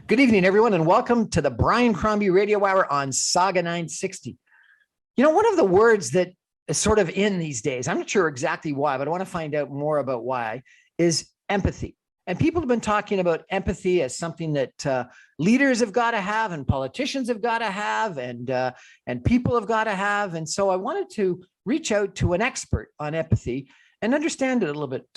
Good evening, everyone, and welcome to the briancrombie radio hour on Saga 960. You know, one of the words that is sort of in these days, I'm not sure exactly why, but I want to find out more about why, is empathy. And people have been talking about empathy as something that leaders have got to have, and politicians have got to have, and people have got to have. And so I wanted to reach out to an expert on empathy and understand it a little bit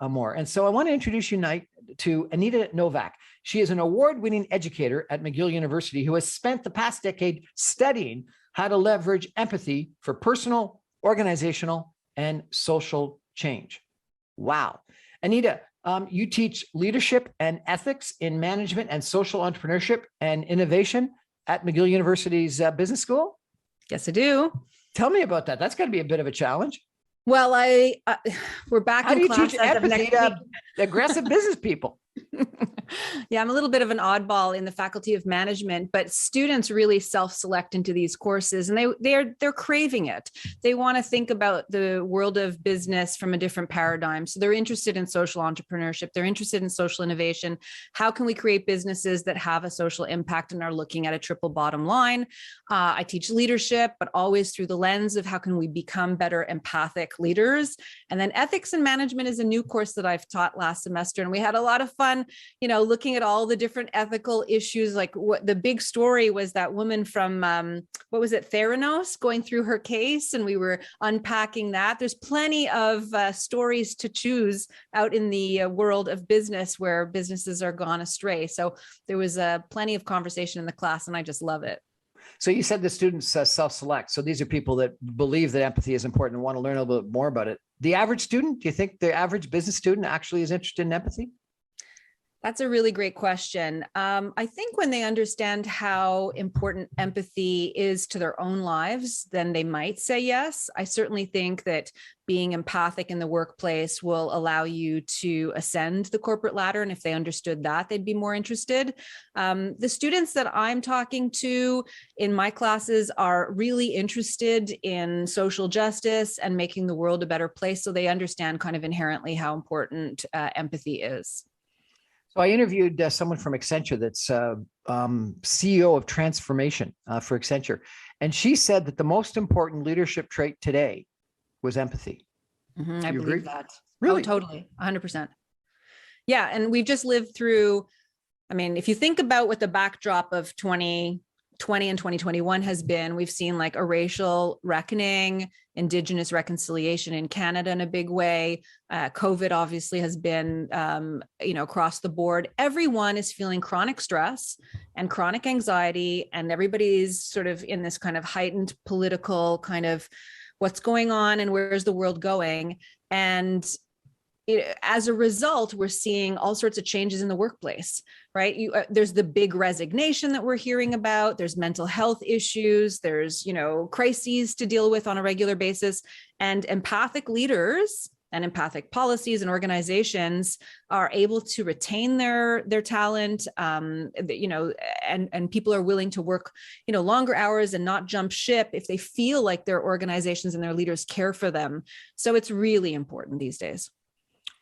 more. And so I want to introduce you tonight to Anita Nowak. She is an award-winning educator at McGill University who has spent the past decade studying how to leverage empathy for personal, organizational, and social change. Wow. Anita, you teach leadership and ethics in management and social entrepreneurship and innovation at McGill University's business school? Yes, I do. Tell me about that. That's got to be a bit of a challenge. Well, we're back in class. How do you teach empathy to aggressive business people? Yeah, I'm a little bit of an oddball in the Faculty of Management, but students really self-select into these courses, and they're craving it. They want to think about the world of business from a different paradigm. So they're interested in social entrepreneurship. They're interested in social innovation. How can we create businesses that have a social impact and are looking at a triple bottom line? I teach leadership, but always through the lens of how can we become better empathic leaders. And then ethics and management is a new course that I've taught last semester, and we had a lot of fun, looking at all the different ethical issues. Like what the big story was, that woman from, Theranos, going through her case, and we were unpacking that. There's plenty of stories to choose out in the world of business where businesses are gone astray. So there was plenty of conversation in the class, and I just love it. So you said the students self-select. So these are people that believe that empathy is important and want to learn a little bit more about it. The average student, do you think the average business student actually is interested in empathy? That's a really great question. I think when they understand how important empathy is to their own lives, then they might say yes. I certainly think that being empathic in the workplace will allow you to ascend the corporate ladder. And if they understood that, they'd be more interested. The students that I'm talking to in my classes are really interested in social justice and making the world a better place. So they understand kind of inherently how important empathy is. So I interviewed someone from Accenture that's CEO of transformation for Accenture. And she said that the most important leadership trait today was empathy. I believe that. Really? Oh, totally. 100%. Yeah. And we've just lived through, if you think about what the backdrop of 2020 and 2021 has been, we've seen like a racial reckoning, Indigenous reconciliation in Canada in a big way. COVID obviously has been, across the board. Everyone is feeling chronic stress and chronic anxiety, and everybody's sort of in this kind of heightened political kind of what's going on and where's the world going. And as a result, we're seeing all sorts of changes in the workplace, right? There's the big resignation that we're hearing about. There's mental health issues. There's, crises to deal with on a regular basis. And empathic leaders and empathic policies and organizations are able to retain their talent, and people are willing to work, longer hours and not jump ship if they feel like their organizations and their leaders care for them. So it's really important these days.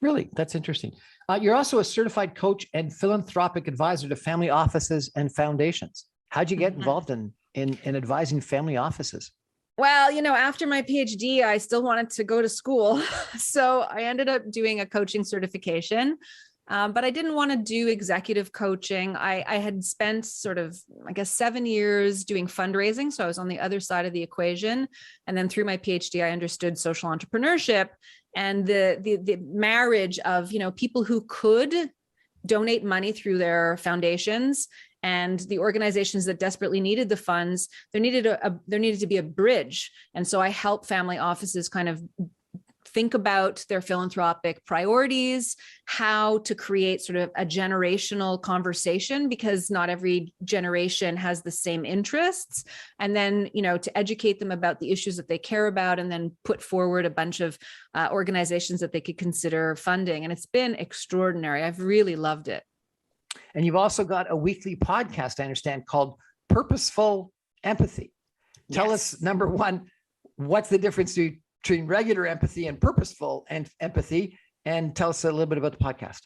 Really? That's interesting. You're also a certified coach and philanthropic advisor to family offices and foundations. How'd you get involved in advising family offices? Well, after my PhD, I still wanted to go to school. So I ended up doing a coaching certification, but I didn't want to do executive coaching. I had spent 7 years doing fundraising. So I was on the other side of the equation. And then through my PhD, I understood social entrepreneurship and the marriage of, people who could donate money through their foundations and the organizations that desperately needed the funds. There needed to be a bridge. And so I help family offices kind of think about their philanthropic priorities, how to create sort of a generational conversation, because not every generation has the same interests. And then, to educate them about the issues that they care about, and then put forward a bunch of organizations that they could consider funding. And it's been extraordinary. I've really loved it. And you've also got a weekly podcast, I understand, called Purposeful Empathy. Tell us, number one, what's the difference between regular empathy and purposeful empathy? And tell us a little bit about the podcast.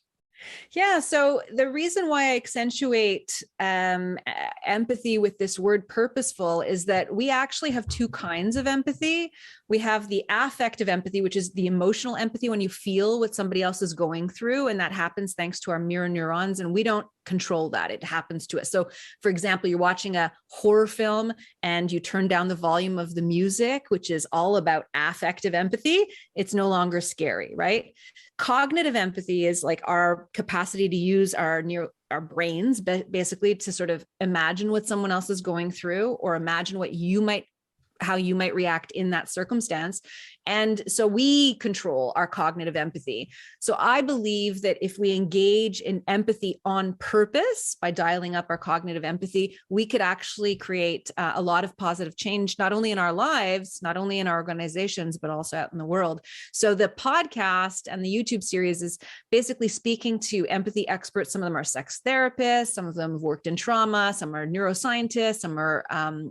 Yeah. So the reason why I accentuate empathy with this word purposeful is that we actually have two kinds of empathy. We have the affective empathy, which is the emotional empathy when you feel what somebody else is going through. And that happens thanks to our mirror neurons. And we don't control that. It happens to us. So, for example, you're watching a horror film and you turn down the volume of the music, which is all about affective empathy. It's no longer scary, right? Cognitive empathy is like our capacity to use our brains basically to sort of imagine what someone else is going through, or imagine how you might react in that circumstance. And so we control our cognitive empathy. So I believe that if we engage in empathy on purpose by dialing up our cognitive empathy, we could actually create a lot of positive change, not only in our lives, not only in our organizations, but also out in the world. So the podcast and the YouTube series is basically speaking to empathy experts. Some of them are sex therapists, some of them have worked in trauma, some are neuroscientists, some are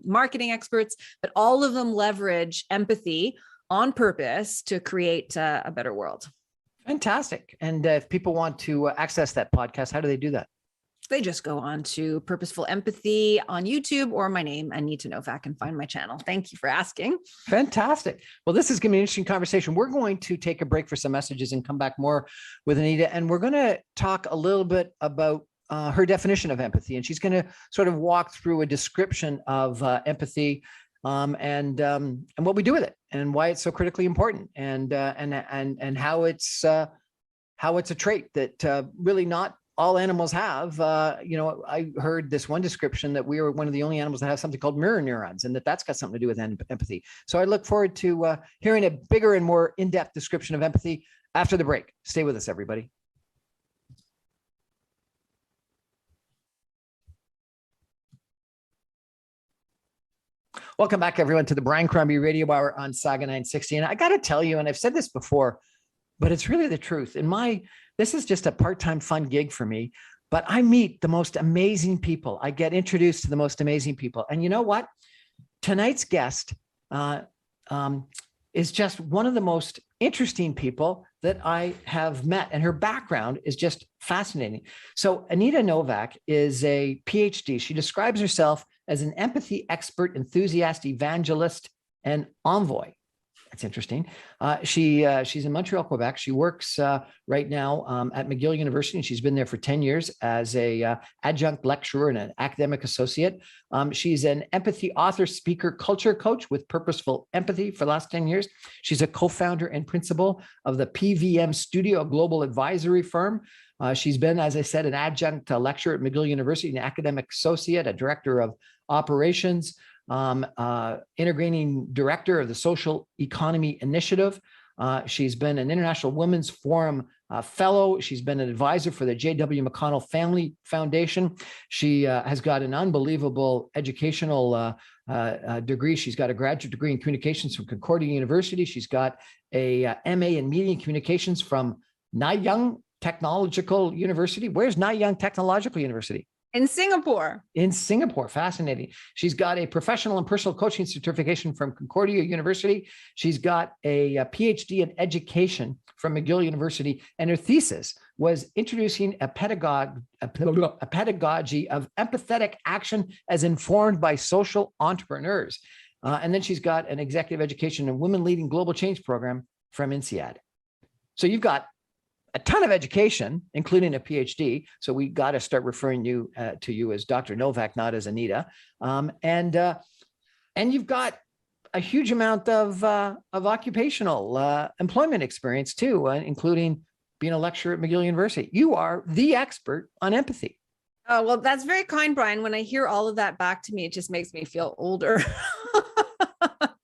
marketing experts, but all of them leverage empathy on purpose to create a better world. Fantastic. And if people want to access that podcast, how do they do that? They just go on to Purposeful Empathy on YouTube, or my name, Anita Nowak, and find my channel. Thank you for asking. Fantastic. Well, this is going to be an interesting conversation. We're going to take a break for some messages and come back more with Anita. And we're going to talk a little bit about her definition of empathy. And she's going to sort of walk through a description of empathy, and what we do with it, and why it's so critically important, and how it's a trait that really not all animals have. I heard this one description that we are one of the only animals that have something called mirror neurons, and that's got something to do with empathy. So I look forward to hearing a bigger and more in-depth description of empathy after the break. Stay with us, everybody. Welcome back, everyone, to the Brian Crombie Radio Hour on Saga 960. And I got to tell you, and I've said this before, but it's really the truth. This is just a part-time fun gig for me, but I meet the most amazing people. I get introduced to the most amazing people. And you know what? Tonight's guest is just one of the most interesting people that I have met, and her background is just fascinating. So Anita Nowak is a PhD. She describes herself as an empathy expert, enthusiast, evangelist, and envoy. That's interesting. She's in Montreal, Quebec. She works right now at McGill University, and she's been there for 10 years as a adjunct lecturer and an academic associate. She's an empathy author, speaker, culture coach with Purposeful Empathy for the last 10 years. She's a co-founder and principal of the PVM Studio, a global advisory firm. She's been, as I said, an adjunct lecturer at McGill University, an academic associate, a director of operations, integrating director of the Social Economy Initiative. She's been an International Women's Forum fellow. She's been an advisor for the J.W. McConnell Family Foundation. She has got an unbelievable educational degree. She's got a graduate degree in communications from Concordia University. She's got a MA in media and communications from Nanyang Technological University. Where's Nanyang Technological University? In Singapore. In Singapore. Fascinating. She's got a professional and personal coaching certification from Concordia University. She's got a PhD in education from McGill University. And her thesis was introducing a pedagogy of empathetic action as informed by social entrepreneurs. And then she's got an executive education and women leading global change program from INSEAD. So you've got a ton of education, including a PhD. So we got to start referring to you as Dr. Nowak, not as Anita. And you've got a huge amount of occupational employment experience too, including being a lecturer at McGill University. You are the expert on empathy. Oh, well, that's very kind, Brian. When I hear all of that back to me, it just makes me feel older.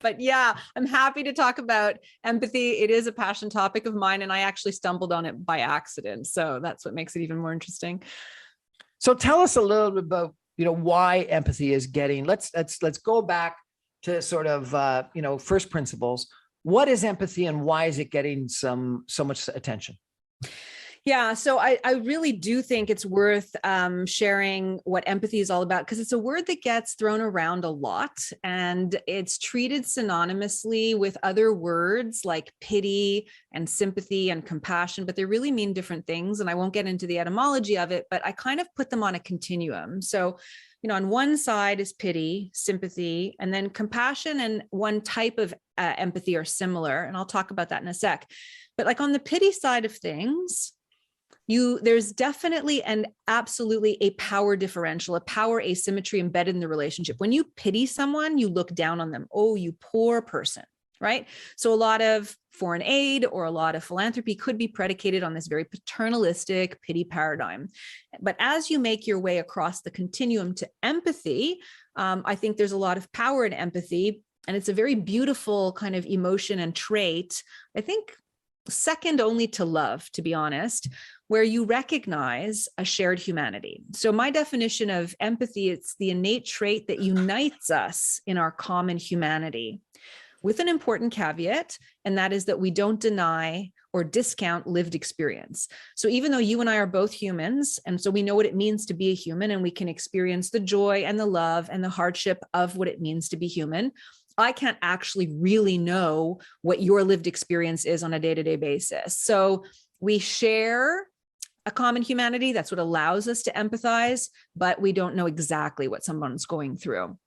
But yeah, I'm happy to talk about empathy. It is a passion topic of mine, and I actually stumbled on it by accident. So that's what makes it even more interesting. So tell us a little bit about, why empathy is getting, let's go back to sort of, first principles. What is empathy and why is it getting so much attention? Yeah, so I really do think it's worth sharing what empathy is all about, because it's a word that gets thrown around a lot, and it's treated synonymously with other words like pity and sympathy and compassion, but they really mean different things. And I won't get into the etymology of it, but I kind of put them on a continuum. So, on one side is pity, sympathy, and then compassion and one type of empathy are similar. And I'll talk about that in a sec. But like on the pity side of things, there's definitely and absolutely a power differential, a power asymmetry embedded in the relationship. When you pity someone, you look down on them. Oh, you poor person, right? So a lot of foreign aid or a lot of philanthropy could be predicated on this very paternalistic pity paradigm. But as you make your way across the continuum to empathy, I think there's a lot of power in empathy. And it's a very beautiful kind of emotion and trait, I think second only to love, to be honest, where you recognize a shared humanity. So my definition of empathy, it's the innate trait that unites us in our common humanity, with an important caveat, and that is that we don't deny or discount lived experience. So even though you and I are both humans, and so we know what it means to be a human, and we can experience the joy and the love and the hardship of what it means to be human, I can't actually really know what your lived experience is on a day-to-day basis. So we share a common humanity. That's what allows us to empathize, but we don't know exactly what someone's going through.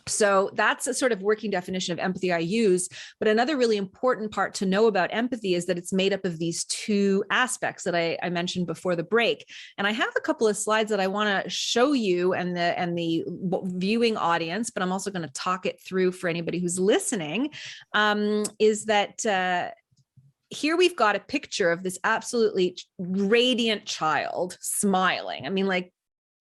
So that's a sort of working definition of empathy I use. But another really important part to know about empathy is that it's made up of these two aspects that I mentioned before the break. And I have a couple of slides that I want to show you and the viewing audience, but I'm also going to talk it through for anybody who's listening, is that here we've got a picture of this absolutely radiant child smiling. I mean, like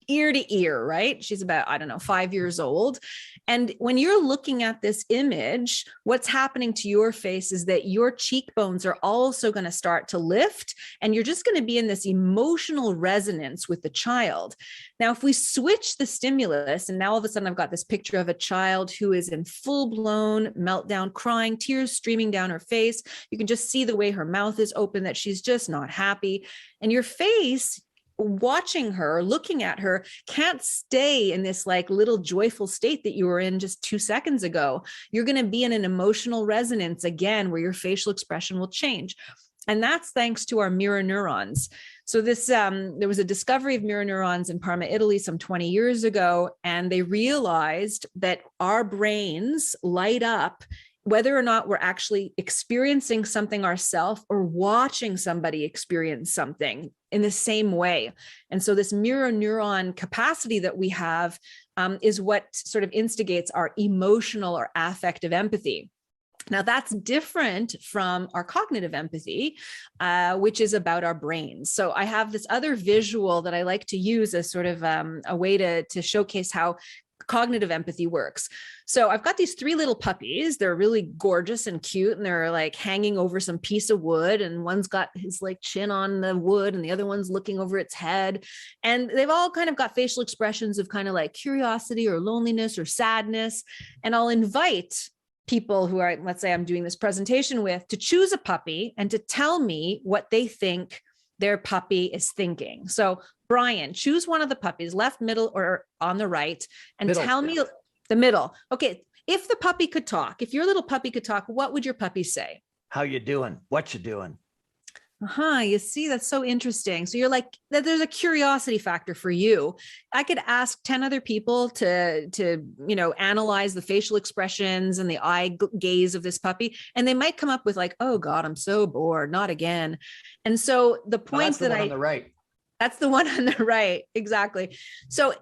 ear to ear, right? She's about, 5 years old. And when you're looking at this image, what's happening to your face is that your cheekbones are also going to start to lift, and you're just going to be in this emotional resonance with the child. Now, if we switch the stimulus, and now all of a sudden I've got this picture of a child who is in full-blown meltdown, crying, tears streaming down her face. You can just see the way her mouth is open, that she's just not happy. And your face, watching her, looking at her, can't stay in this like little joyful state that you were in just 2 seconds ago. You're going to be in an emotional resonance again, where your facial expression will change. And that's thanks to our mirror neurons. So this, there was a discovery of mirror neurons in Parma, Italy, some 20 years ago, and they realized that our brains light up whether or not we're actually experiencing something ourselves or watching somebody experience something in the same way. And so this mirror neuron capacity that we have is what sort of instigates our emotional or affective empathy. Now, that's different from our cognitive empathy, which is about our brains. So I have this other visual that I like to use as sort of a way to showcase how cognitive empathy works. So I've got these 3 little puppies. They're really gorgeous and cute, and they're like hanging over some piece of wood, and one's got his like chin on the wood and the other one's looking over its head. And they've all kind of got facial expressions of kind of like curiosity or loneliness or sadness. And I'll invite people who are, let's say I'm doing this presentation with, to choose a puppy and to tell me what they think their puppy is thinking. So Brian, choose one of the puppies, left, middle, or on the right, and Middle. tell me the middle. Okay. If the puppy could talk, if your little puppy could talk, what would your puppy say? How you doing? What you doing? You see, that's so interesting. So you're like, there's a curiosity factor for you. I could ask 10 other people to analyze the facial expressions and the eye gaze of this puppy, and they might come up with like, oh God, I'm so bored, not again. And so the point that on the right. That's the one on the right. Exactly. So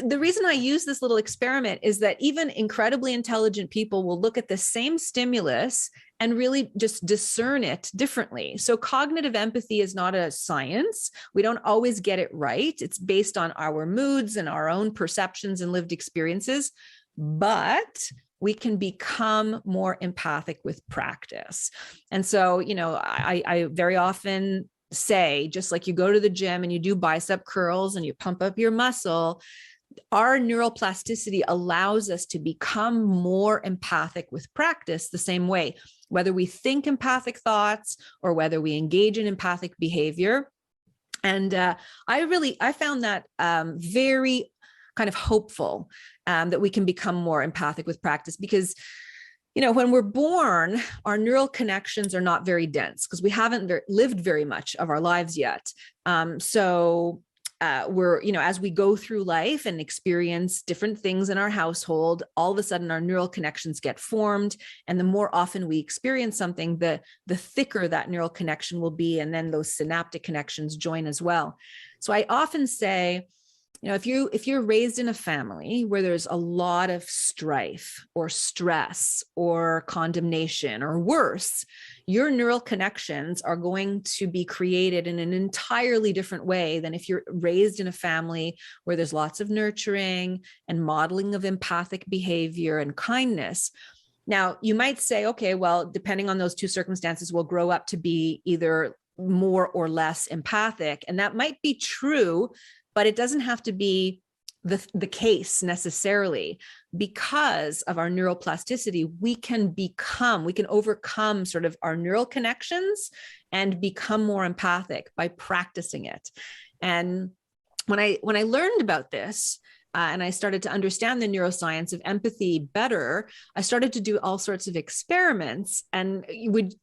the reason I use this little experiment is that even incredibly intelligent people will look at the same stimulus and really just discern it differently. So cognitive empathy is not a science. We don't always get it right. It's based on our moods and our own perceptions and lived experiences, but we can become more empathic with practice. And so, I very often say, just like you go to the gym and you do bicep curls and you pump up your muscle, our neuroplasticity allows us to become more empathic with practice the same way, whether we think empathic thoughts or whether we engage in empathic behavior. And I found that very kind of hopeful, that we can become more empathic with practice, because when we're born, our neural connections are not very dense because we haven't lived very much of our lives yet. So we're, as we go through life and experience different things in our household, all of a sudden our neural connections get formed. And the more often we experience something, the thicker that neural connection will be. And then those synaptic connections join as well. So I often say, if you're raised in a family where there's a lot of strife or stress or condemnation or worse, your neural connections are going to be created in an entirely different way than if you're raised in a family where there's lots of nurturing and modeling of empathic behavior and kindness. Now, you might say, okay, well, depending on those two circumstances, we'll grow up to be either more or less empathic. And that might be true, but it doesn't have to be the case necessarily. Because of our neuroplasticity, we can overcome sort of our neural connections and become more empathic by practicing it. And when I learned about this, and I started to understand the neuroscience of empathy better, I started to do all sorts of experiments. And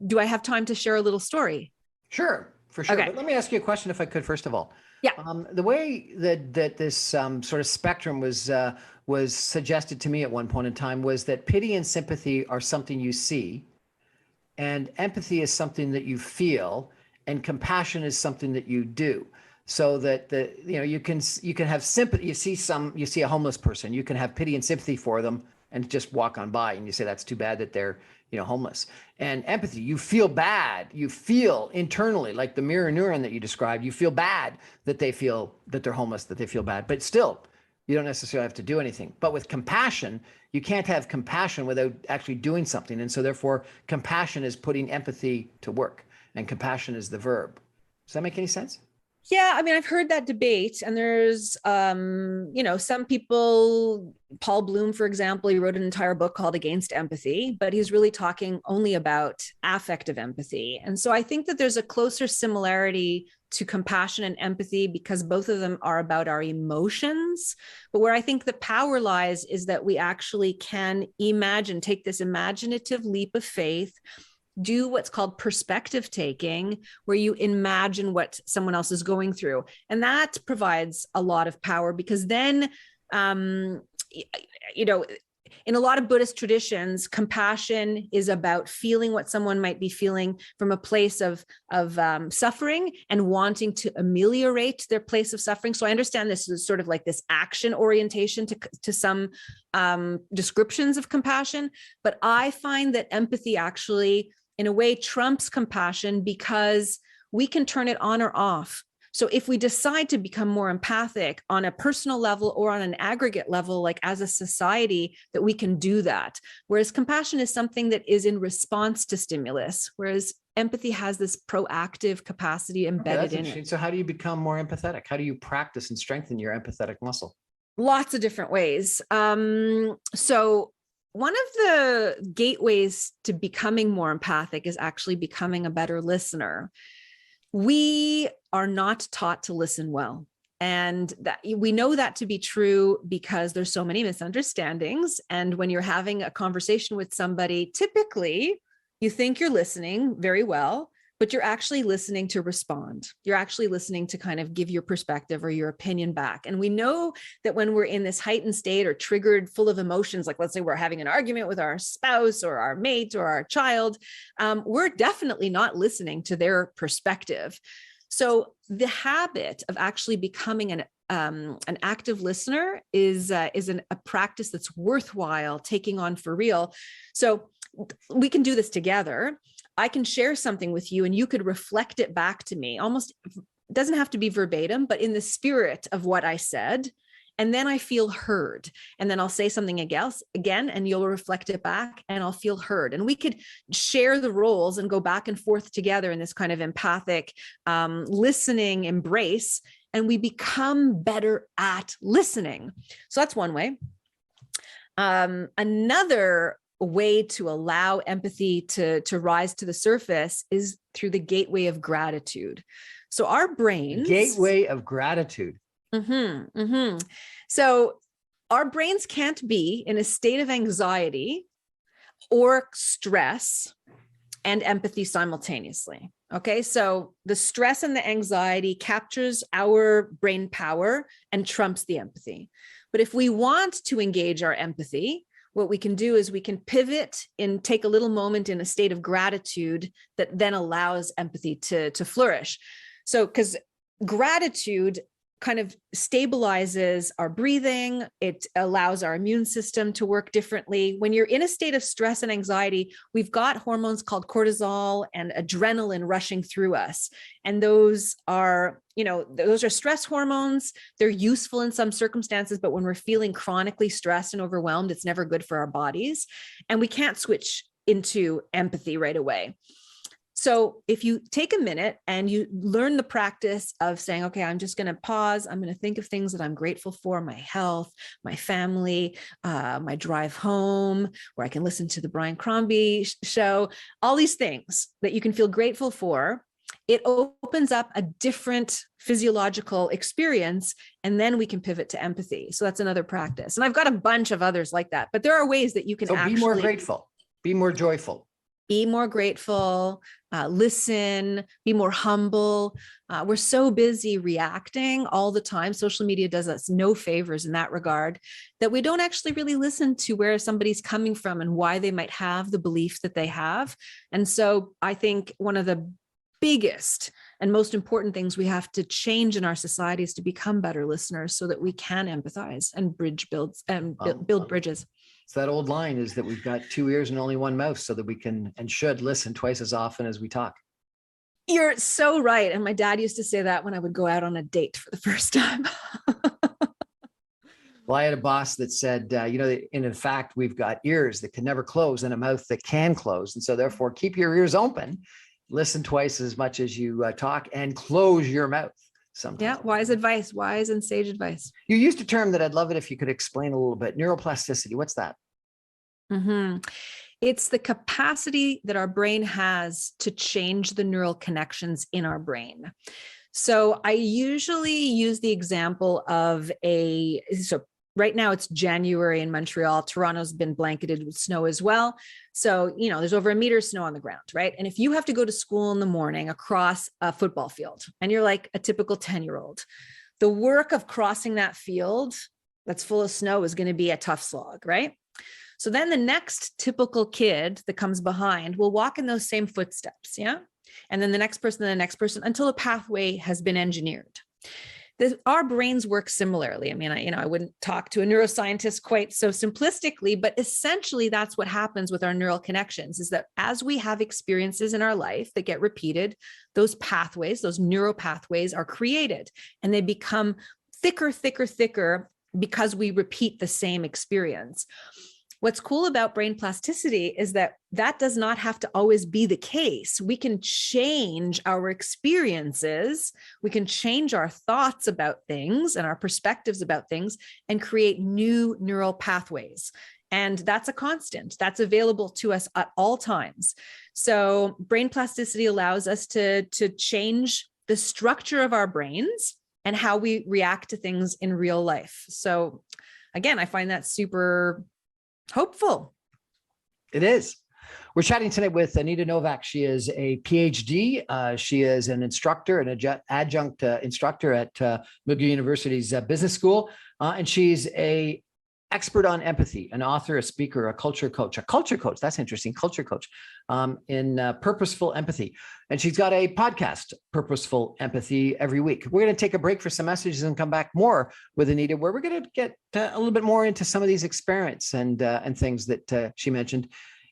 do I have time to share a little story? Sure, for sure. Okay. But let me ask you a question, if I could, first of all. Yeah. The way that this sort of spectrum was suggested to me at one point in time was that pity and sympathy are something you see, and empathy is something that you feel, and compassion is something that you do. So that you can have sympathy. You see a homeless person, you can have pity and sympathy for them and just walk on by, and you say that's too bad that they're homeless. And empathy, you feel bad. You feel internally, like the mirror neuron that you described, you feel bad that they feel that they're homeless, that they feel bad, but still, you don't necessarily have to do anything. But with compassion, you can't have compassion without actually doing something. And so therefore, compassion is putting empathy to work, and compassion is the verb. Does that make any sense? Yeah, I mean, I've heard that debate, and there's, some people, Paul Bloom, for example, he wrote an entire book called Against Empathy, but he's really talking only about affective empathy. And so I think that there's a closer similarity to compassion and empathy because both of them are about our emotions. But where I think the power lies is that we actually can take this imaginative leap of faith, do what's called perspective taking, where you imagine what someone else is going through. And that provides a lot of power because then, in a lot of Buddhist traditions, compassion is about feeling what someone might be feeling from a place of suffering and wanting to ameliorate their place of suffering. So I understand this is sort of like this action orientation to some descriptions of compassion, but I find that empathy actually, in a way, trumps compassion because we can turn it on or off. So if we decide to become more empathic on a personal level or on an aggregate level, like as a society, that we can do that. Whereas compassion is something that is in response to stimulus, whereas empathy has this proactive capacity embedded in it. So how do you become more empathetic? How do you practice and strengthen your empathetic muscle? Lots of different ways. So one of the gateways to becoming more empathic is actually becoming a better listener. We are not taught to listen well. And that we know that to be true because there's so many misunderstandings. And when you're having a conversation with somebody, typically you think you're listening very well, but you're actually listening to respond. You're actually listening to kind of give your perspective or your opinion back. And we know that when we're in this heightened state or triggered, full of emotions, like let's say we're having an argument with our spouse or our mate or our child, we're definitely not listening to their perspective. So the habit of actually becoming an active listener is a practice that's worthwhile taking on for real. So we can do this together. I can share something with you and you could reflect it back to me. Almost, it doesn't have to be verbatim, but in the spirit of what I said. And then I feel heard. And then I'll say something again, and you'll reflect it back and I'll feel heard. And we could share the roles and go back and forth together in this kind of empathic listening embrace. And we become better at listening. So that's one way. Another way to allow empathy to rise to the surface is through the gateway of gratitude. So our brains, gateway of gratitude. So our brains can't be in a state of anxiety or stress and empathy simultaneously. Okay, so the stress and the anxiety captures our brain power and trumps the empathy. But if we want to engage our empathy, what we can do is we can pivot and take a little moment in a state of gratitude that then allows empathy to flourish. So, because gratitude kind of stabilizes our breathing. It allows our immune system to work differently. When you're in a state of stress and anxiety, we've got hormones called cortisol and adrenaline rushing through us. And those are stress hormones. They're useful in some circumstances, but when we're feeling chronically stressed and overwhelmed, it's never good for our bodies. And we can't switch into empathy right away. So if you take a minute and you learn the practice of saying, okay, I'm just going to pause. I'm going to think of things that I'm grateful for, my health, my family, my drive home, where I can listen to the Brian Crombie show, all these things that you can feel grateful for. It opens up a different physiological experience, and then we can pivot to empathy. So that's another practice. And I've got a bunch of others like that, but there are ways that you can actually be more grateful, be more joyful. Be more grateful, listen, be more humble. We're so busy reacting all the time. Social media does us no favors in that regard, that we don't actually really listen to where somebody's coming from and why they might have the belief that they have. And so I think one of the biggest and most important things we have to change in our society is to become better listeners so that we can empathize and build bridges. So that old line is that we've got 2 ears and only one mouth, so that we can and should listen twice as often as we talk. You're so right. And my dad used to say that when I would go out on a date for the first time. Well, I had a boss that said, in fact, we've got ears that can never close and a mouth that can close. And so therefore, keep your ears open, listen twice as much as you talk, and close your mouth. Sometimes. Yeah, wise advice, wise and sage advice. You used a term that I'd love it if you could explain a little bit. Neuroplasticity. What's that? It's the capacity that our brain has to change the neural connections in our brain. So I usually use the example of right now it's January in Montreal. Toronto's been blanketed with snow as well. So, there's over 1 meter of snow on the ground, right? And if you have to go to school in the morning across a football field, and you're like a typical 10-year-old, the work of crossing that field that's full of snow is going to be a tough slog, right? So then the next typical kid that comes behind will walk in those same footsteps, yeah? And then the next person, until a pathway has been engineered. Our brains work similarly. I mean, I wouldn't talk to a neuroscientist quite so simplistically, but essentially that's what happens with our neural connections, is that as we have experiences in our life that get repeated, those pathways, those neural pathways are created, and they become thicker because we repeat the same experience. What's cool about brain plasticity is that does not have to always be the case. We can change our experiences. We can change our thoughts about things and our perspectives about things and create new neural pathways. And that's a constant that's available to us at all times. So brain plasticity allows us to change the structure of our brains and how we react to things in real life. So again, I find that super hopeful. It is. We're chatting tonight with Anita Nowak. She is a PhD. She is an instructor, an adjunct instructor at McGill University's business school. And she's an expert on empathy, an author, a speaker, a culture coach. That's interesting. Culture coach in Purposeful Empathy. And she's got a podcast, Purposeful Empathy, every week. We're going to take a break for some messages and come back more with Anita, where we're going to get a little bit more into some of these experiments and things that she mentioned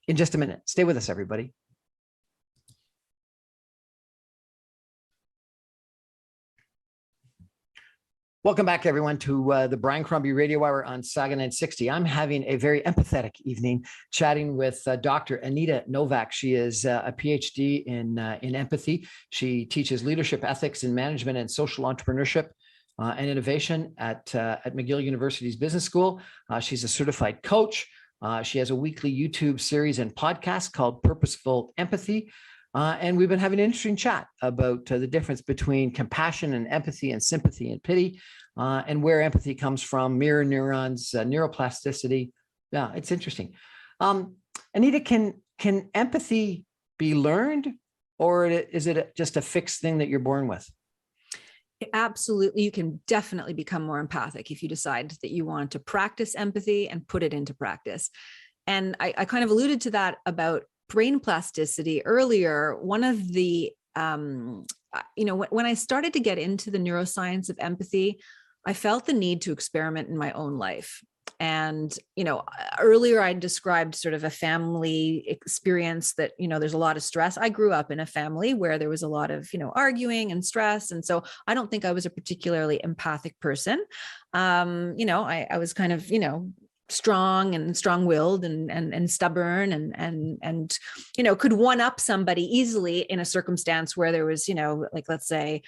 in just a minute. Stay with us, everybody. Welcome back, everyone, to the Brian Crombie Radio Hour on Saga 960. I'm having a very empathetic evening chatting with Dr. Anita Nowak. She is a PhD in empathy. She teaches leadership, ethics, and management and social entrepreneurship and innovation at McGill University's business school. She's a certified coach. She has a weekly YouTube series and podcast called Purposeful Empathy. And we've been having an interesting chat about the difference between compassion and empathy and sympathy and pity, and where empathy comes from, mirror neurons, neuroplasticity. Yeah, it's interesting. Anita, can empathy be learned, or is it just a fixed thing that you're born with? Absolutely. You can definitely become more empathic if you decide that you want to practice empathy and put it into practice. And I kind of alluded to that about brain plasticity earlier. One of the, when I started to get into the neuroscience of empathy, I felt the need to experiment in my own life. And, earlier I described sort of a family experience that, there's a lot of stress. I grew up in a family where there was a lot of, arguing and stress. And so I don't think I was a particularly empathic person. I was kind of, strong and strong-willed and stubborn and could one up somebody easily in a circumstance where there was, like, let's say,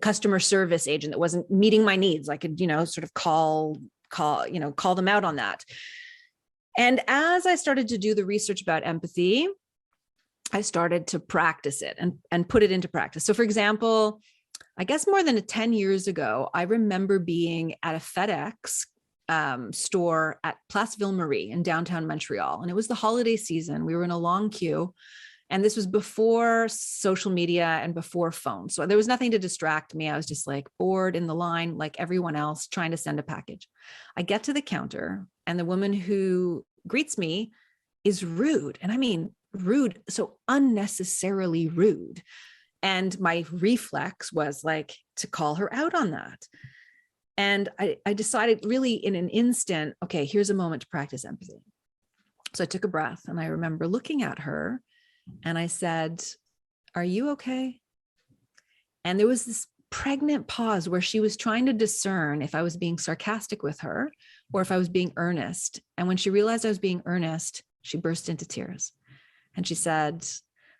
customer service agent that wasn't meeting my needs. I could, sort of call them out on that. And as I started to do the research about empathy, I started to practice it and put it into practice. So for example, I guess more than 10 years ago, I remember being at a FedEx store at Place Ville-Marie in downtown Montreal. And it was the holiday season. We were in a long queue. And this was before social media and before phones. So there was nothing to distract me. I was just like bored in the line, like everyone else, trying to send a package. I get to the counter and the woman who greets me is rude. And I mean, rude, so unnecessarily rude. And my reflex was like to call her out on that. And I decided really in an instant, okay, here's a moment to practice empathy. So I took a breath and I remember looking at her and I said, "Are you okay?" And there was this pregnant pause where she was trying to discern if I was being sarcastic with her or if I was being earnest. And when she realized I was being earnest, she burst into tears. And she said,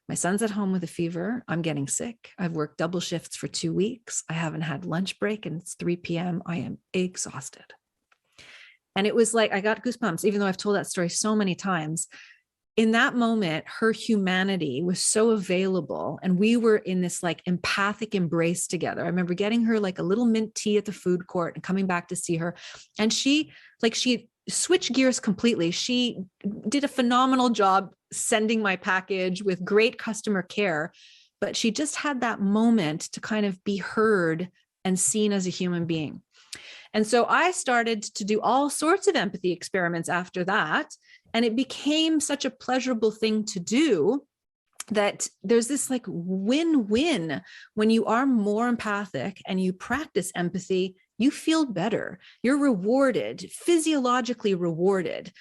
"My son's at home with a fever. I'm getting sick. I've worked double shifts for 2 weeks. I haven't had lunch break and it's 3 p.m. I am exhausted." And it was like, I got goosebumps, even though I've told that story so many times. In that moment, her humanity was so available. And we were in this like empathic embrace together. I remember getting her like a little mint tea at the food court and coming back to see her. And she switched gears completely. She did a phenomenal job sending my package with great customer care, but she just had that moment to kind of be heard and seen as a human being. And so I started to do all sorts of empathy experiments after that. And it became such a pleasurable thing to do that there's this like win-win. When you are more empathic and you practice empathy, you feel better. You're rewarded, physiologically rewarded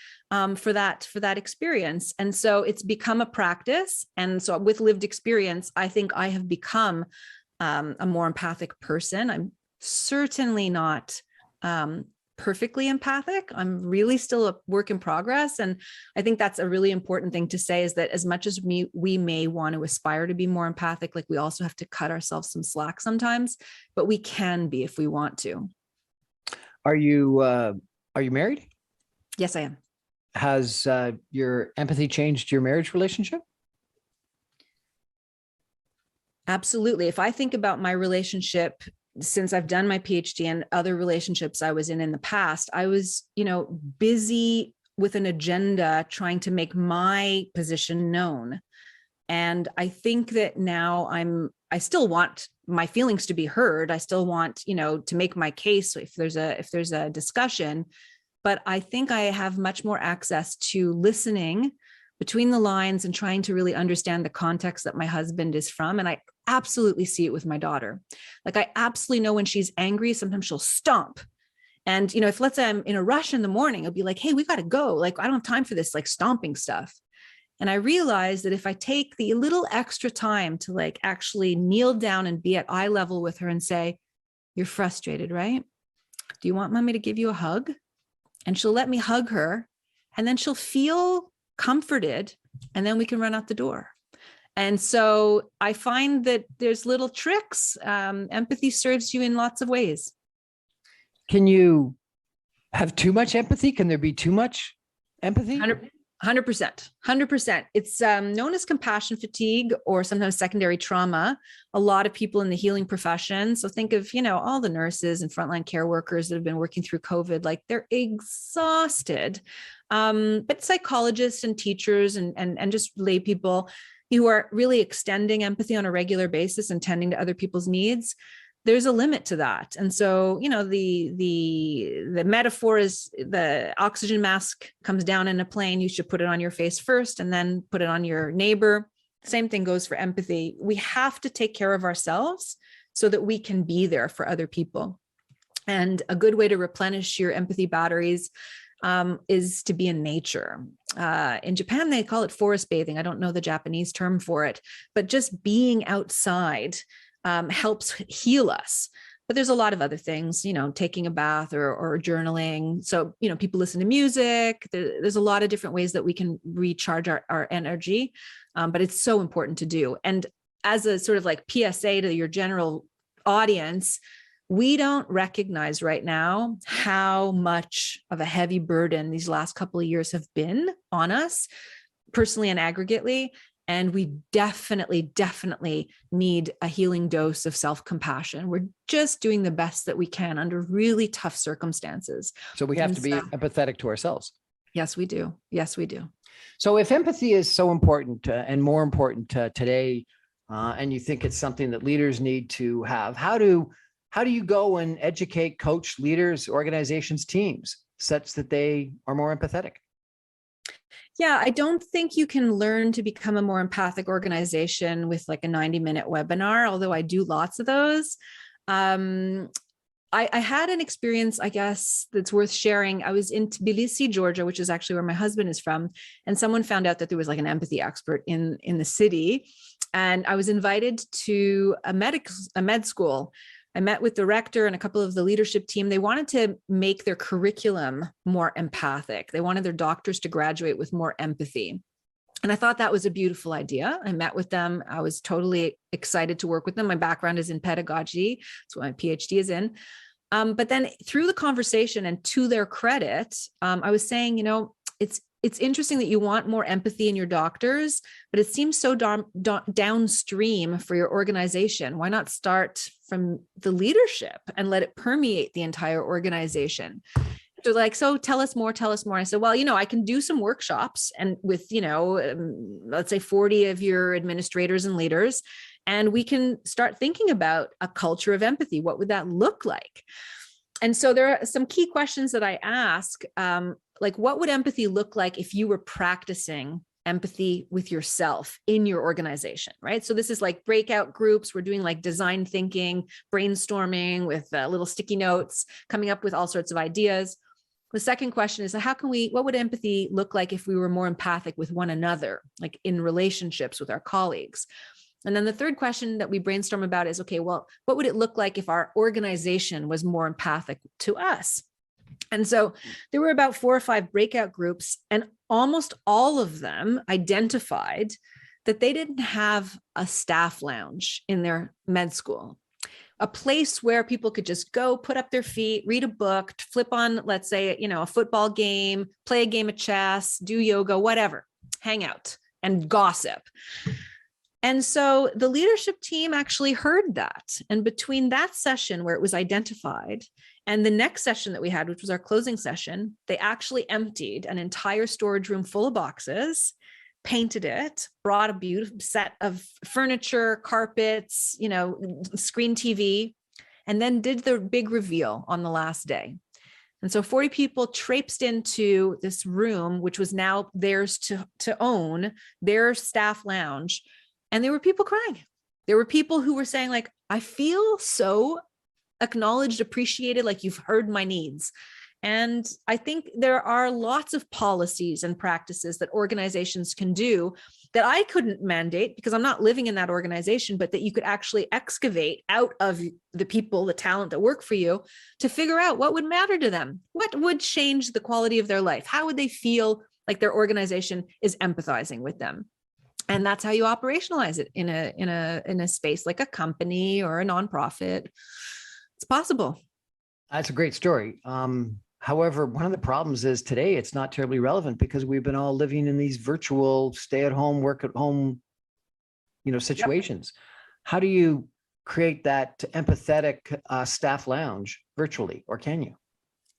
for that experience. And so it's become a practice. And so with lived experience, I think I have become a more empathic person. I'm certainly not perfectly empathic. I'm really still a work in progress. And I think that's a really important thing to say, is that as much as we may want to aspire to be more empathic, like we also have to cut ourselves some slack sometimes, but we can be if we want to. Are you married? Yes, I am. Has your empathy changed your marriage relationship? Absolutely. If I think about my relationship since I've done my PhD and other relationships I was in the past, I was, busy with an agenda trying to make my position known. And I think that now I still want my feelings to be heard. I still want, to make my case if there's a discussion, but I think I have much more access to listening between the lines and trying to really understand the context that my husband is from. And I absolutely see it with my daughter. Like I absolutely know when she's angry, sometimes she'll stomp. And, if let's say I'm in a rush in the morning, I'll be like, "Hey, we got to go. Like, I don't have time for this like stomping stuff." And I realized that if I take the little extra time to like actually kneel down and be at eye level with her and say, "You're frustrated, right? Do you want mommy to give you a hug?" And she'll let me hug her, and then she'll feel comforted, and then we can run out the door. And so I find that there's little tricks. Empathy serves you in lots of ways. Can you have too much empathy? Can there be too much empathy? 100%. 100%, 100%. It's known as compassion fatigue or sometimes secondary trauma. A lot of people in the healing profession. So think of, all the nurses and frontline care workers that have been working through COVID, like they're exhausted. But psychologists and teachers and just lay people who are really extending empathy on a regular basis and tending to other people's needs, there's a limit to that. And so, the metaphor is the oxygen mask comes down in a plane. You should put it on your face first and then put it on your neighbor. Same thing goes for empathy. We have to take care of ourselves so that we can be there for other people. And a good way to replenish your empathy batteries is to be in nature. In Japan, they call it forest bathing. I don't know the Japanese term for it, but just being outside helps heal us. But there's a lot of other things, taking a bath or journaling. So, people listen to music. There's a lot of different ways that we can recharge our energy, but it's so important to do. And as a sort of like PSA to your general audience, we don't recognize right now how much of a heavy burden these last couple of years have been on us personally and aggregately. And we definitely need a healing dose of self-compassion. We're just doing the best that we can under really tough circumstances. So we have to be empathetic to ourselves. Yes, we do. Yes, we do. So if empathy is so important and more important today, and you think it's something that leaders need to have, how do you go and educate, coach leaders, organizations, teams such that they are more empathetic? Yeah, I don't think you can learn to become a more empathic organization with like a 90-minute webinar, although I do lots of those. I had an experience, I guess, that's worth sharing. I was in Tbilisi, Georgia, which is actually where my husband is from. And someone found out that there was like an empathy expert in the city. And I was invited to a med school. I met with the rector and a couple of the leadership team. They wanted to make their curriculum more empathic. They wanted their doctors to graduate with more empathy. And I thought that was a beautiful idea. I met with them. I was totally excited to work with them. My background is in pedagogy. That's what my PhD is in. But then through the conversation and to their credit, I was saying, it's interesting that you want more empathy in your doctors, but it seems so downstream for your organization. Why not start from the leadership and let it permeate the entire organization? They're like, so tell us more. I said, well, I can do some workshops and with, let's say 40 of your administrators and leaders, and we can start thinking about a culture of empathy. What would that look like? And so there are some key questions that I ask, like what would empathy look like if you were practicing empathy with yourself in your organization, right? So this is like breakout groups. We're doing like design thinking, brainstorming with little sticky notes, coming up with all sorts of ideas. The second question is, what would empathy look like if we were more empathic with one another, like in relationships with our colleagues? And then the third question that we brainstorm about is, okay, well, what would it look like if our organization was more empathic to us? And so there were about 4 or 5 breakout groups, and almost all of them identified that they didn't have a staff lounge in their med school, a place where people could just go, put up their feet, read a book, flip on, let's say, a football game, play a game of chess, do yoga, whatever, hang out and gossip. And so the leadership team actually heard that. And between that session where it was identified and the next session that we had, which was our closing session, they actually emptied an entire storage room full of boxes, painted it, brought a beautiful set of furniture, carpets, screen TV, and then did the big reveal on the last day. And so 40 people traipsed into this room, which was now theirs to own, their staff lounge. And there were people crying. There were people who were saying, like, I feel so acknowledged, appreciated, like you've heard my needs. And I think there are lots of policies and practices that organizations can do that I couldn't mandate because I'm not living in that organization, but that you could actually excavate out of the people, the talent that work for you, to figure out what would matter to them, what would change the quality of their life, how would they feel like their organization is empathizing with them. And that's how you operationalize it in a space like a company or a nonprofit. It's possible. That's a great story. However, one of the problems is today it's not terribly relevant because we've been all living in these virtual stay at home, work at home, situations. Yep. How do you create that empathetic staff lounge virtually, or can you?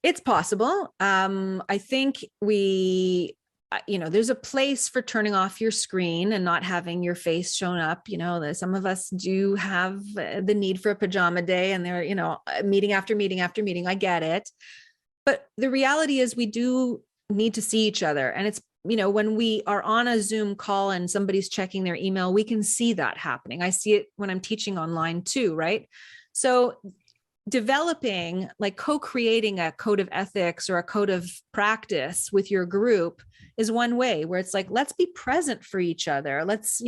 It's possible. I think there's a place for turning off your screen and not having your face shown up. Some of us do have the need for a pajama day, and they're, meeting after meeting after meeting. I get it. But the reality is we do need to see each other. And it's, when we are on a Zoom call and somebody's checking their email, we can see that happening. I see it when I'm teaching online too, right? So developing, like co-creating a code of ethics or a code of practice with your group is one way, where it's like, let's be present for each other. Let's,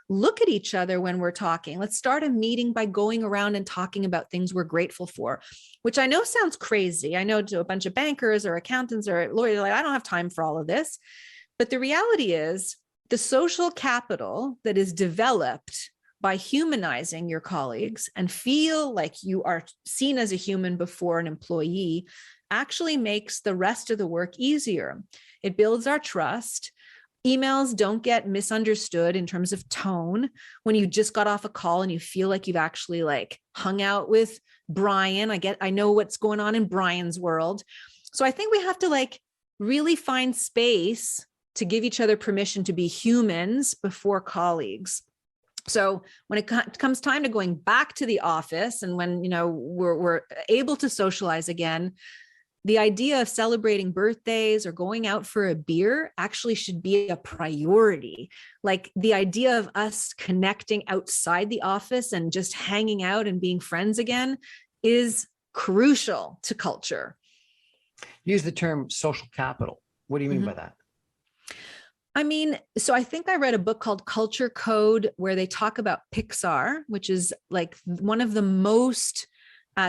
look at each other when we're talking. Let's start a meeting by going around and talking about things we're grateful for, which I know sounds crazy. I know to a bunch of bankers or accountants or lawyers, like, I don't have time for all of this. But the reality is the social capital that is developed by humanizing your colleagues and feel like you are seen as a human before an employee actually makes the rest of the work easier. It builds our trust. Emails don't get misunderstood in terms of tone. When you just got off a call and you feel like you've actually hung out with Brian, I know what's going on in Brian's world. So I think we have to really find space to give each other permission to be humans before colleagues. So when it comes time to going back to the office, and when, we're able to socialize again, the idea of celebrating birthdays or going out for a beer actually should be a priority. Like the idea of us connecting outside the office and just hanging out and being friends again is crucial to culture. Use the term social capital. What do you mean by that? So I think I read a book called Culture Code where they talk about Pixar, which is one of the most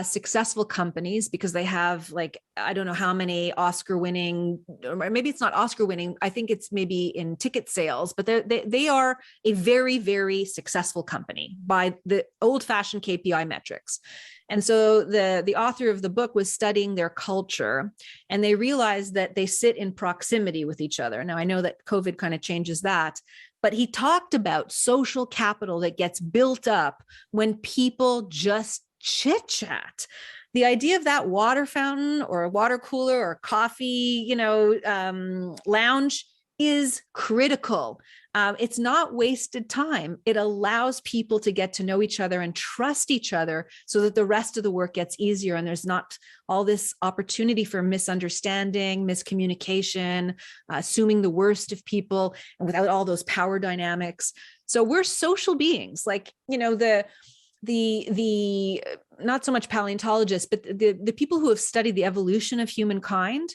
successful companies, because they have I don't know how many Oscar winning, or maybe it's not Oscar winning. I think it's maybe in ticket sales, but they are a very, very successful company by the old fashioned KPI metrics. And so the author of the book was studying their culture, and they realized that they sit in proximity with each other. Now, I know that COVID kind of changes that, but he talked about social capital that gets built up when people just chit chat. The idea of that water fountain or a water cooler or coffee, lounge is critical. It's not wasted time. It allows people to get to know each other and trust each other so that the rest of the work gets easier. And there's not all this opportunity for misunderstanding, miscommunication, assuming the worst of people, and without all those power dynamics. So we're social beings, the not so much paleontologists, but the people who have studied the evolution of humankind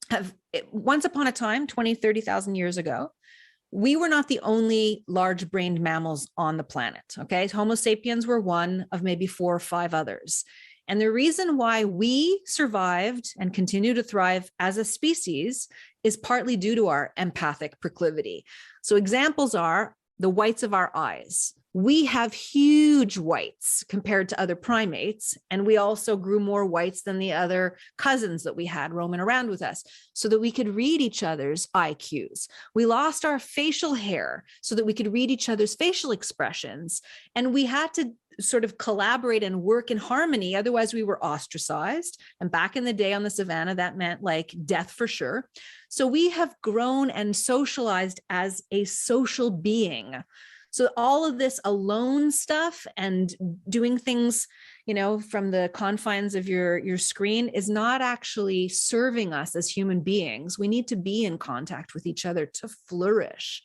have, once upon a time, 20, 30,000 years ago, we were not the only large-brained mammals on the planet, okay? Homo sapiens were one of maybe 4 or 5 others. And the reason why we survived and continue to thrive as a species is partly due to our empathic proclivity. So examples are the whites of our eyes. We have huge whites compared to other primates, and we also grew more whites than the other cousins that we had roaming around with us so that we could read each other's IQs. We lost our facial hair so that we could read each other's facial expressions, and we had to sort of collaborate and work in harmony. Otherwise, we were ostracized. And back in the day on the savannah, that meant death for sure. So we have grown and socialized as a social being. So all of this alone stuff and doing things, from the confines of your screen is not actually serving us as human beings. We need to be in contact with each other to flourish.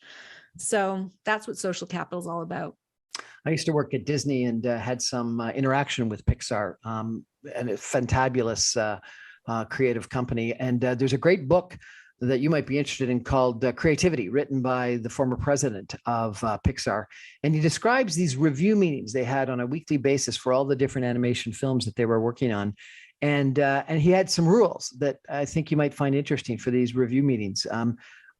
So that's what social capital is all about. I used to work at Disney and had some interaction with Pixar, and a fantabulous creative company. And there's a great book that you might be interested in called Creativity, written by the former president of Pixar. And he describes these review meetings they had on a weekly basis for all the different animation films that they were working on. And he had some rules that I think you might find interesting for these review meetings.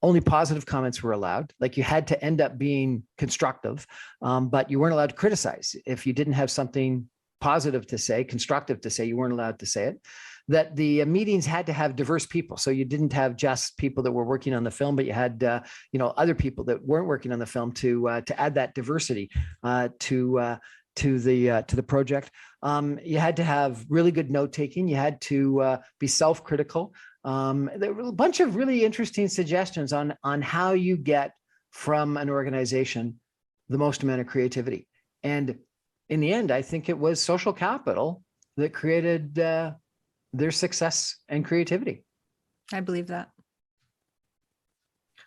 Only positive comments were allowed. You had to end up being constructive, but you weren't allowed to criticize if you didn't have something positive to say, constructive to say, you weren't allowed to say it, that the meetings had to have diverse people. So you didn't have just people that were working on the film, but you had, other people that weren't working on the film to add that diversity to the project. You had to have really good note taking. You had to be self-critical. There were a bunch of really interesting suggestions on how you get from an organization the most amount of creativity. And in the end, I think it was social capital that created their success and creativity. I believe that.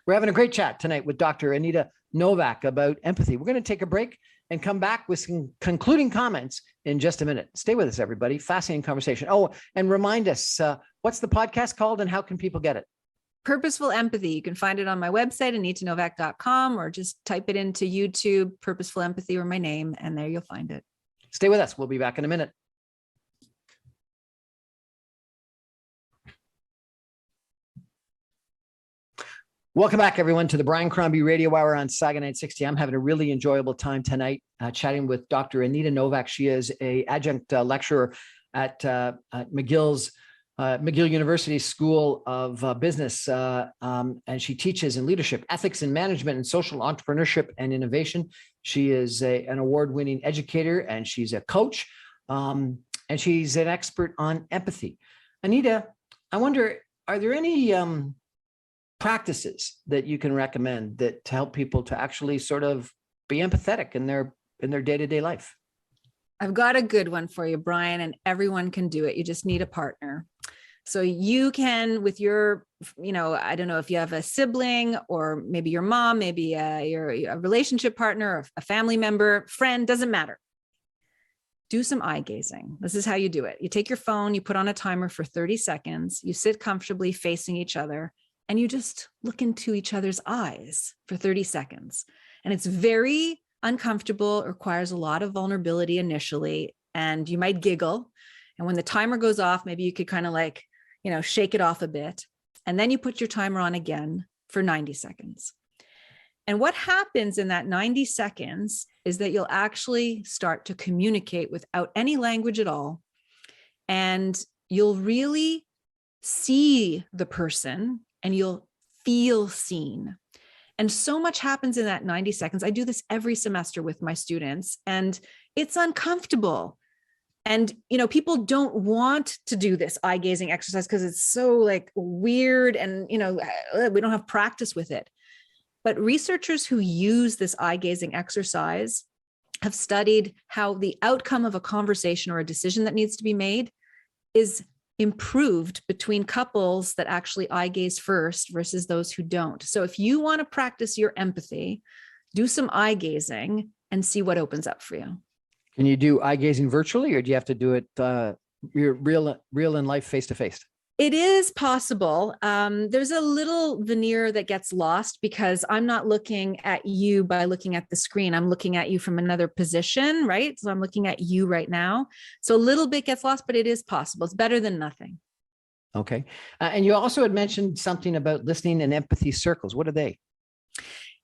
We're having a great chat tonight with Dr. Anita Nowak about empathy. We're going to take a break and come back with some concluding comments in just a minute. Stay with us, everybody. Fascinating conversation. Oh, and remind us, what's the podcast called and how can people get it? Purposeful Empathy. You can find it on my website, anitanowak.com, or just type it into YouTube, Purposeful Empathy, or my name, and there you'll find it. Stay with us. We'll be back in a minute. Welcome back, everyone, to the Brian Crombie Radio Hour on Saga 960. I'm having a really enjoyable time tonight chatting with Dr. Anita Nowak. She is an adjunct lecturer at McGill University School of Business, and she teaches in leadership, ethics and management, and social entrepreneurship and innovation. She is an award-winning educator, and she's a coach, and she's an expert on empathy. Anita, I wonder, are there any practices that you can recommend that to help people to actually sort of be empathetic in their day-to-day life? I've got a good one for you, Brian, and everyone can do it. You just need a partner. So you can, with your, I don't know if you have a sibling or maybe your mom, maybe you're a relationship partner, or a family member, friend, doesn't matter. Do some eye gazing. This is how you do it. You take your phone, you put on a timer for 30 seconds, you sit comfortably facing each other, and you just look into each other's eyes for 30 seconds. And it's very uncomfortable, it requires a lot of vulnerability initially, and you might giggle. And when the timer goes off, maybe you could kind of shake it off a bit. And then you put your timer on again for 90 seconds. And what happens in that 90 seconds is that you'll actually start to communicate without any language at all. And you'll really see the person and you'll feel seen. And so much happens in that 90 seconds. I do this every semester with my students, and it's uncomfortable. And, people don't want to do this eye gazing exercise because it's so weird and, we don't have practice with it. But researchers who use this eye gazing exercise have studied how the outcome of a conversation or a decision that needs to be made is improved between couples that actually eye gaze first versus those who don't. So if you want to practice your empathy, do some eye gazing and see what opens up for you. Can you do eye gazing virtually, or do you have to do it real in life, face to face? It is possible. There's a little veneer that gets lost because I'm not looking at you by looking at the screen. I'm looking at you from another position, right? So I'm looking at you right now. So a little bit gets lost, but it is possible. It's better than nothing. Okay. And you also had mentioned something about listening and empathy circles. What are they?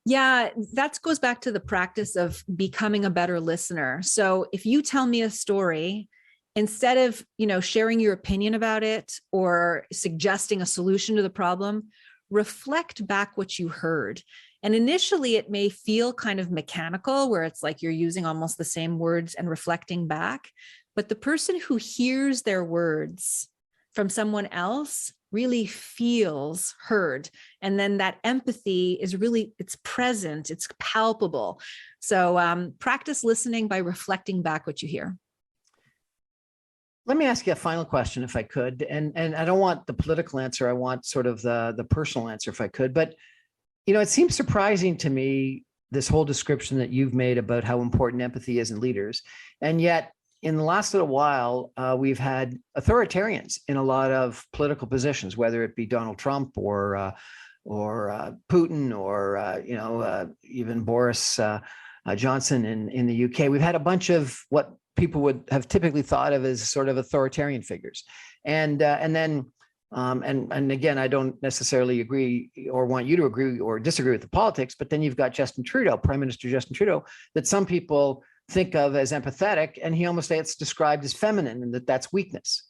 Yeah, that goes back to the practice of becoming a better listener. So if you tell me a story, instead of, sharing your opinion about it or suggesting a solution to the problem, reflect back what you heard. And initially it may feel kind of mechanical, where it's like you're using almost the same words and reflecting back. But the person who hears their words from someone else really feels heard. And then that empathy is really, it's present, it's palpable. So practice listening by reflecting back what you hear. Let me ask you a final question, if I could. And I don't want the political answer. I want sort of the personal answer, if I could. But, it seems surprising to me, this whole description that you've made about how important empathy is in leaders. And yet, in the last little while, we've had authoritarians in a lot of political positions, whether it be Donald Trump or Putin or, even Boris Johnson in the UK. We've had a bunch of what people would have typically thought of as sort of authoritarian figures. And then again, I don't necessarily agree or want you to agree or disagree with the politics, but then you've got Justin Trudeau, Prime Minister Justin Trudeau, that some people think of as empathetic, and he almost gets described as feminine, and that's weakness.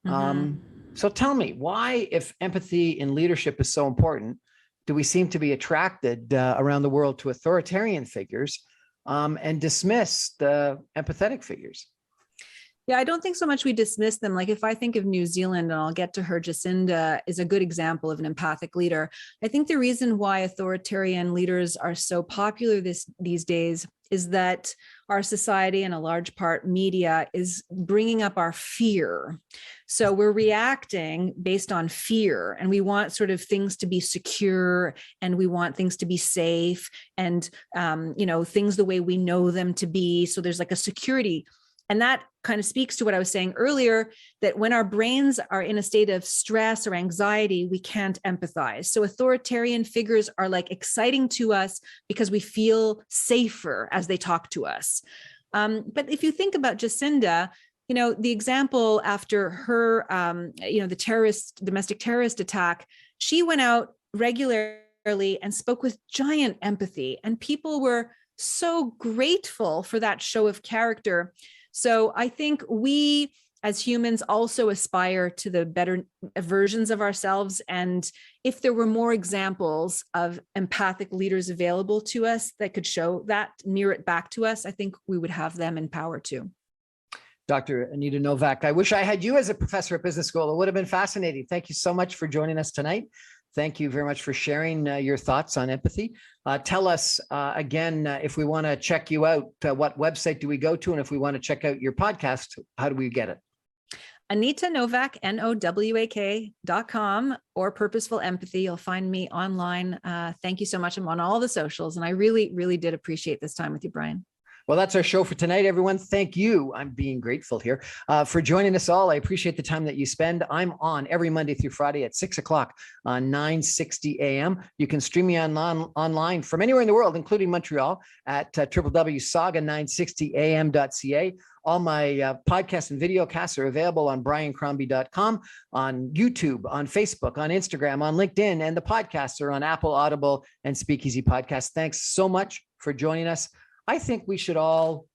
So tell me, why, if empathy in leadership is so important, do we seem to be attracted around the world to authoritarian figures and dismiss the empathetic figures? Yeah, I don't think so much we dismiss them. Like if I think of New Zealand, and I'll get to her, Jacinda is a good example of an empathic leader. I think the reason why authoritarian leaders are so popular these days is that our society, and a large part media, is bringing up our fear. So we're reacting based on fear, and we want sort of things to be secure, and we want things to be safe, and things the way we know them to be. So there's like a security. And that kind of speaks to what I was saying earlier, that when our brains are in a state of stress or anxiety, we can't empathize. So authoritarian figures are like exciting to us because we feel safer as they talk to us. But if you think about Jacinda, the example after her, the domestic terrorist attack, she went out regularly and spoke with giant empathy, and people were so grateful for that show of character. So I think we as humans also aspire to the better versions of ourselves. And if there were more examples of empathic leaders available to us that could show that, mirror it back to us, I think we would have them in power too. Dr. Anita Nowak, I wish I had you as a professor at business school. It would have been fascinating. Thank you so much for joining us tonight. Thank you very much for sharing your thoughts on empathy. Tell us again, if we want to check you out, what website do we go to? And if we want to check out your podcast, how do we get it? Anita Nowak, NOWAK.com, or Purposeful Empathy. You'll find me online. Thank you so much. I'm on all the socials, and I really, really did appreciate this time with you, Brian. Well, that's our show for tonight, everyone. Thank you. I'm being grateful here for joining us all. I appreciate the time that you spend. I'm on every Monday through Friday at 6 o'clock on 960 AM. You can stream me online from anywhere in the world, including Montreal, at www.saga960am.ca. All my podcasts and video casts are available on briancrombie.com, on YouTube, on Facebook, on Instagram, on LinkedIn, and the podcasts are on Apple, Audible, and Speakeasy Podcasts. Thanks so much for joining us. I think we should all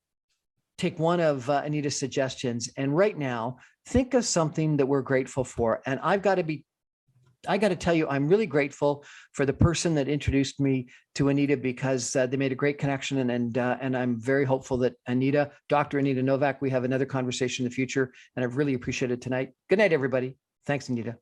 take one of Anita's suggestions, and right now think of something that we're grateful for. And I got to tell you, I'm really grateful for the person that introduced me to Anita, because they made a great connection, and I'm very hopeful that Dr. Anita Nowak, we have another conversation in the future, and I've really appreciated tonight. Good night, everybody. Thanks, Anita.